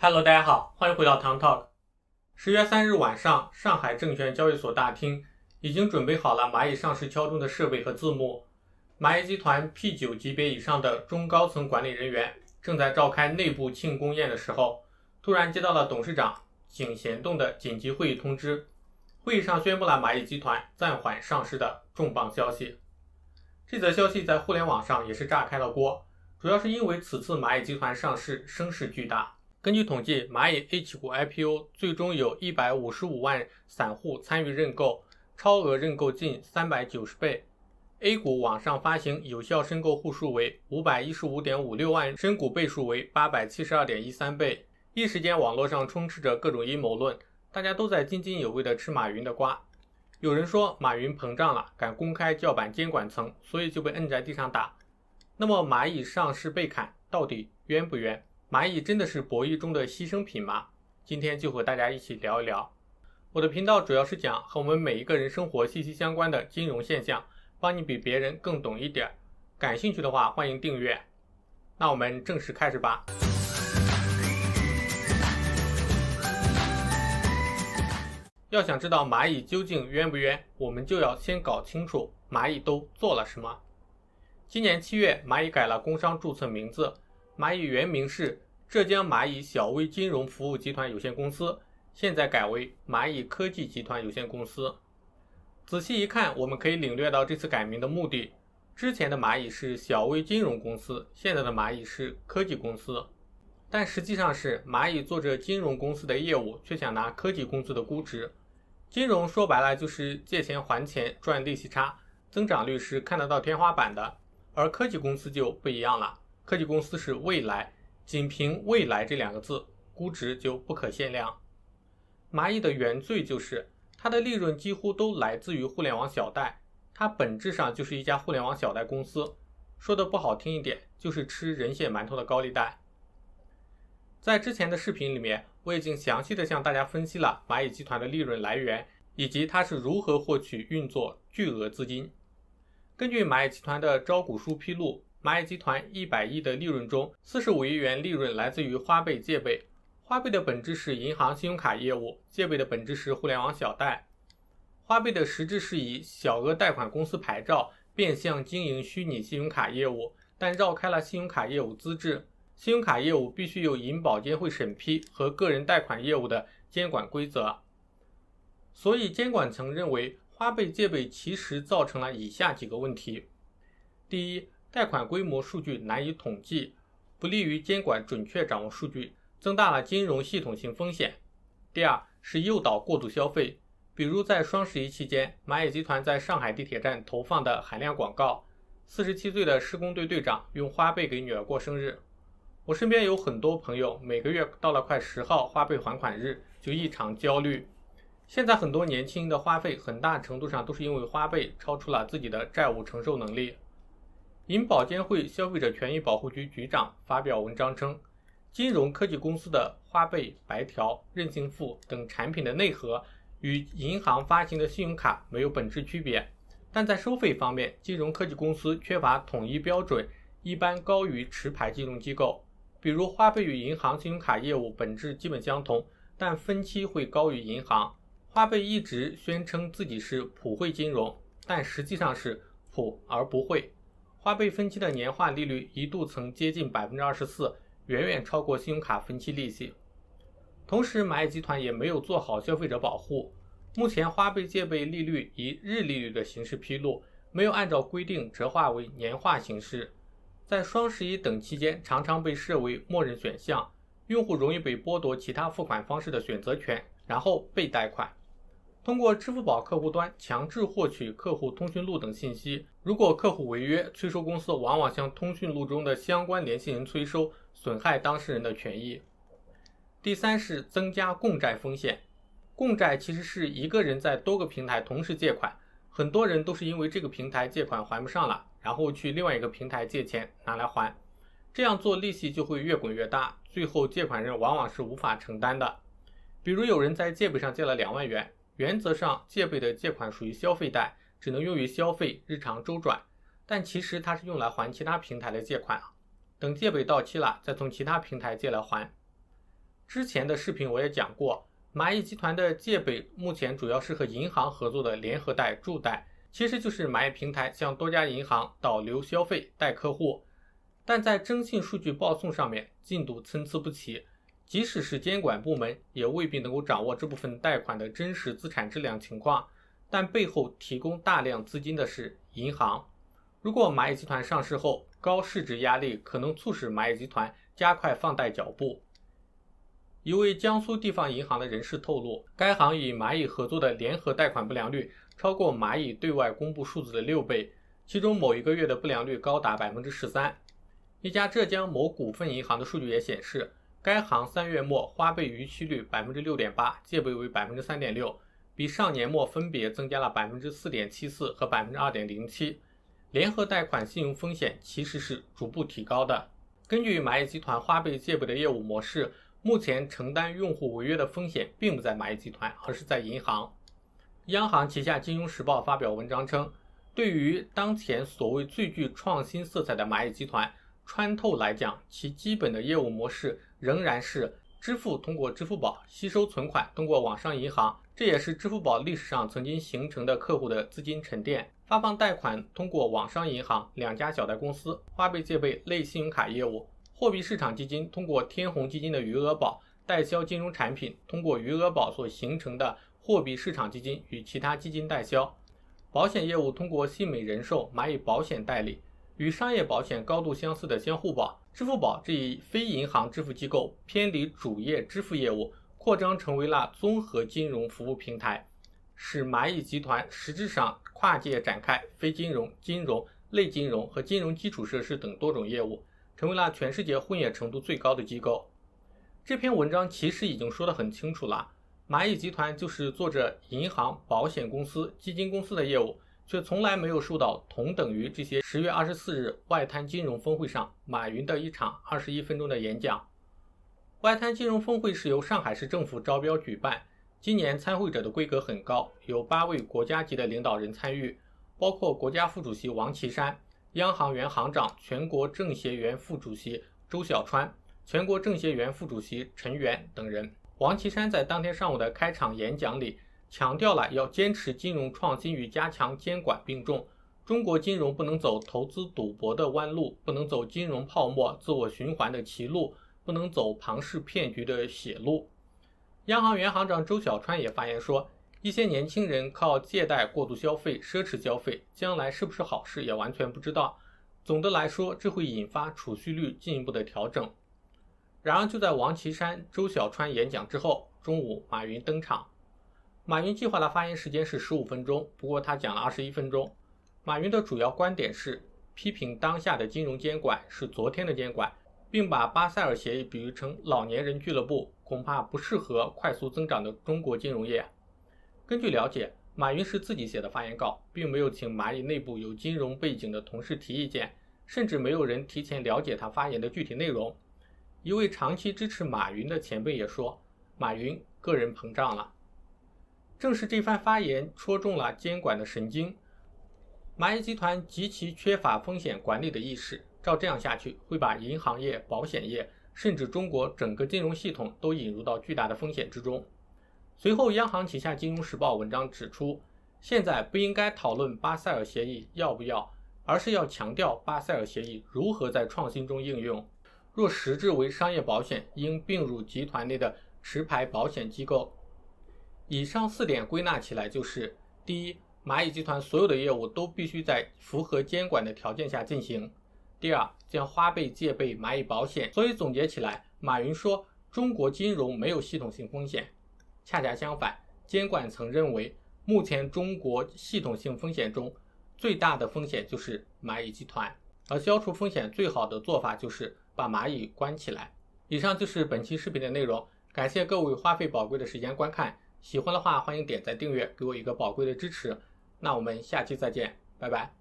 Hello，大家好，欢迎回到唐 Talk。10月3日晚上，上海证券交易所大厅已经准备好了蚂蚁上市敲钟的设备和字幕。蚂蚁集团 P9 级别以上的中高层管理人员正在召开内部庆功宴的时候，突然接到了董事长井贤栋的紧急会议通知。会议上宣布了蚂蚁集团暂缓上市的重磅消息。这则消息在互联网上也是炸开了锅，主要是因为此次蚂蚁集团上市声势巨大。根据统计，蚂蚁 H 股 IPO 最终有155万散户参与认购，超额认购近390倍。A 股网上发行有效申购户数为515.56万，申股倍数为872.13倍。一时间网络上充斥着各种阴谋论，大家都在津津有味地吃马云的瓜。有人说马云膨胀了，敢公开叫板监管层，所以就被摁在地上打。那么蚂蚁上市被砍，到底冤不冤？蚂蚁真的是博弈中的牺牲品吗？今天就和大家一起聊一聊。我的频道主要是讲和我们每一个人生活息息相关的金融现象，帮你比别人更懂一点。感兴趣的话欢迎订阅。那我们正式开始吧。要想知道蚂蚁究竟冤不冤，我们就要先搞清楚蚂蚁都做了什么。今年7月，蚂蚁改了工商注册名字，蚂蚁原名是浙江蚂蚁小微金融服务集团有限公司，现在改为蚂蚁科技集团有限公司。仔细一看，我们可以领略到这次改名的目的。之前的蚂蚁是小微金融公司，现在的蚂蚁是科技公司。但实际上是蚂蚁做着金融公司的业务，却想拿科技公司的估值。金融说白了就是借钱还钱赚利息差，增长率是看得到天花板的。而科技公司就不一样了，科技公司是未来，仅凭未来这两个字，估值就不可限量。蚂蚁的原罪就是它的利润几乎都来自于互联网小贷，它本质上就是一家互联网小贷公司，说的不好听一点，就是吃人血馒头的高利贷。在之前的视频里面，我已经详细的向大家分析了蚂蚁集团的利润来源，以及它是如何获取运作巨额资金。根据蚂蚁集团的招股书披露，蚂蚁集团100亿的利润中，45亿元利润来自于花呗借呗。花呗的本质是银行信用卡业务，借呗的本质是互联网小贷。花呗的实质是以小额贷款公司牌照变相经营虚拟信用卡业务，但绕开了信用卡业务资质。信用卡业务必须有银保监会审批和个人贷款业务的监管规则。所以监管层认为花呗借呗其实造成了以下几个问题。第一，贷款规模数据难以统计，不利于监管准确掌握数据，增大了金融系统性风险。第二，是诱导过度消费，比如在双11期间，蚂蚁集团在上海地铁站投放的海量广告，47岁的施工队队长用花呗给女儿过生日。我身边有很多朋友，每个月到了快10号花呗还款日就异常焦虑。现在很多年轻人的花费很大程度上都是因为花呗超出了自己的债务承受能力。银保监会消费者权益保护局局长发表文章称，金融科技公司的花呗、白条、韧性付等产品的内核与银行发行的信用卡没有本质区别，但在收费方面，金融科技公司缺乏统一标准，一般高于持牌金融机构。比如花呗与银行信用卡业务本质基本相同，但分期会高于银行。花呗一直宣称自己是普惠金融，但实际上是普而不惠。花呗分期的年化利率一度曾接近 24%， 远远超过信用卡分期利息。同时蚂蚁集团也没有做好消费者保护，目前花呗借呗利率以日利率的形式披露，没有按照规定折化为年化形式，在双11等期间常常被设为默认选项，用户容易被剥夺其他付款方式的选择权，然后被贷款。通过支付宝客户端强制获取客户通讯录等信息，如果客户违约，催收公司往往向通讯录中的相关联系人催收，损害当事人的权益。第三是增加共债风险。共债其实是一个人在多个平台同时借款，很多人都是因为这个平台借款还不上了，然后去另外一个平台借钱拿来还，这样做利息就会越滚越大，最后借款人往往是无法承担的。比如有人在借呗上借了2万元，原则上借呗的借款属于消费贷，只能用于消费日常周转，但其实它是用来还其他平台的借款，等借呗到期了再从其他平台借来还。之前的视频我也讲过，蚂蚁集团的借呗目前主要是和银行合作的联合贷、助贷，其实就是蚂蚁平台向多家银行导流消费贷客户，但在征信数据报送上面进度参差不齐，即使是监管部门也未必能够掌握这部分贷款的真实资产质量情况，但背后提供大量资金的是银行。如果蚂蚁集团上市后，高市值压力可能促使蚂蚁集团加快放贷脚步。一位江苏地方银行的人士透露，该行与蚂蚁合作的联合贷款不良率超过蚂蚁对外公布数字的6倍，其中某一个月的不良率高达 13%。 一家浙江某股份银行的数据也显示，该行3月末花呗逾期率 6.8%， 借呗为 3.6%， 比上年末分别增加了 4.74% 和 2.07%。 联合贷款信用风险其实是逐步提高的。根据蚂蚁集团花呗借呗的业务模式，目前承担用户违约的风险并不在蚂蚁集团，而是在银行。央行旗下金融时报发表文章称，对于当前所谓最具创新色彩的蚂蚁集团，穿透来讲，其基本的业务模式仍然是支付通过支付宝，吸收存款通过网上银行，这也是支付宝历史上曾经形成的客户的资金沉淀。发放贷款通过网商银行、2家小贷公司、花呗借呗类信用卡业务。货币市场基金通过天弘基金的余额宝代销金融产品，通过余额宝所形成的货币市场基金与其他基金代销。保险业务通过信美人寿、蚂蚁保险代理，与商业保险高度相似的相互保。支付宝这一非银行支付机构偏离主业支付业务，扩张成为了综合金融服务平台，使蚂蚁集团实质上跨界展开非金融、金融、类金融和金融基础设施等多种业务，成为了全世界混业程度最高的机构。这篇文章其实已经说得很清楚了，蚂蚁集团就是做着银行、保险公司、基金公司的业务，却从来没有受到同等于这些10月24日外滩金融峰会上马云的一场21分钟的演讲。外滩金融峰会是由上海市政府招标举办，今年参会者的规格很高，有8位国家级的领导人参与，包括国家副主席王岐山、央行原行长、全国政协原副主席周小川、全国政协原副主席陈元等人。王岐山在当天上午的开场演讲里强调了要坚持金融创新与加强监管并重，中国金融不能走投资赌博的弯路，不能走金融泡沫自我循环的歧路，不能走庞氏骗局的血路。央行原行长周小川也发言说，一些年轻人靠借贷过度消费、奢侈消费，将来是不是好事也完全不知道。总的来说，这会引发储蓄率进一步的调整。然而就在王岐山、周小川演讲之后，中午马云登场。马云计划的发言时间是15分钟，不过他讲了21分钟。马云的主要观点是批评当下的金融监管是昨天的监管，并把巴塞尔协议比喻成老年人俱乐部，恐怕不适合快速增长的中国金融业。根据了解，马云是自己写的发言稿，并没有请蚂蚁内部有金融背景的同事提意见，甚至没有人提前了解他发言的具体内容。一位长期支持马云的前辈也说，马云个人膨胀了。正是这番发言戳中了监管的神经。蚂蚁集团极其缺乏风险管理的意识，照这样下去，会把银行业、保险业，甚至中国整个金融系统都引入到巨大的风险之中。随后，央行旗下《金融时报》文章指出，现在不应该讨论巴塞尔协议要不要，而是要强调巴塞尔协议如何在创新中应用。若实质为商业保险，应并入集团内的持牌保险机构。以上4点归纳起来就是：第一，蚂蚁集团所有的业务都必须在符合监管的条件下进行；第二，将花呗借呗蚂蚁保险。所以总结起来，马云说中国金融没有系统性风险，恰恰相反，监管层认为目前中国系统性风险中最大的风险就是蚂蚁集团，而消除风险最好的做法就是把蚂蚁关起来。以上就是本期视频的内容，感谢各位花费宝贵的时间观看，喜欢的话欢迎点赞订阅，给我一个宝贵的支持。那我们下期再见，拜拜。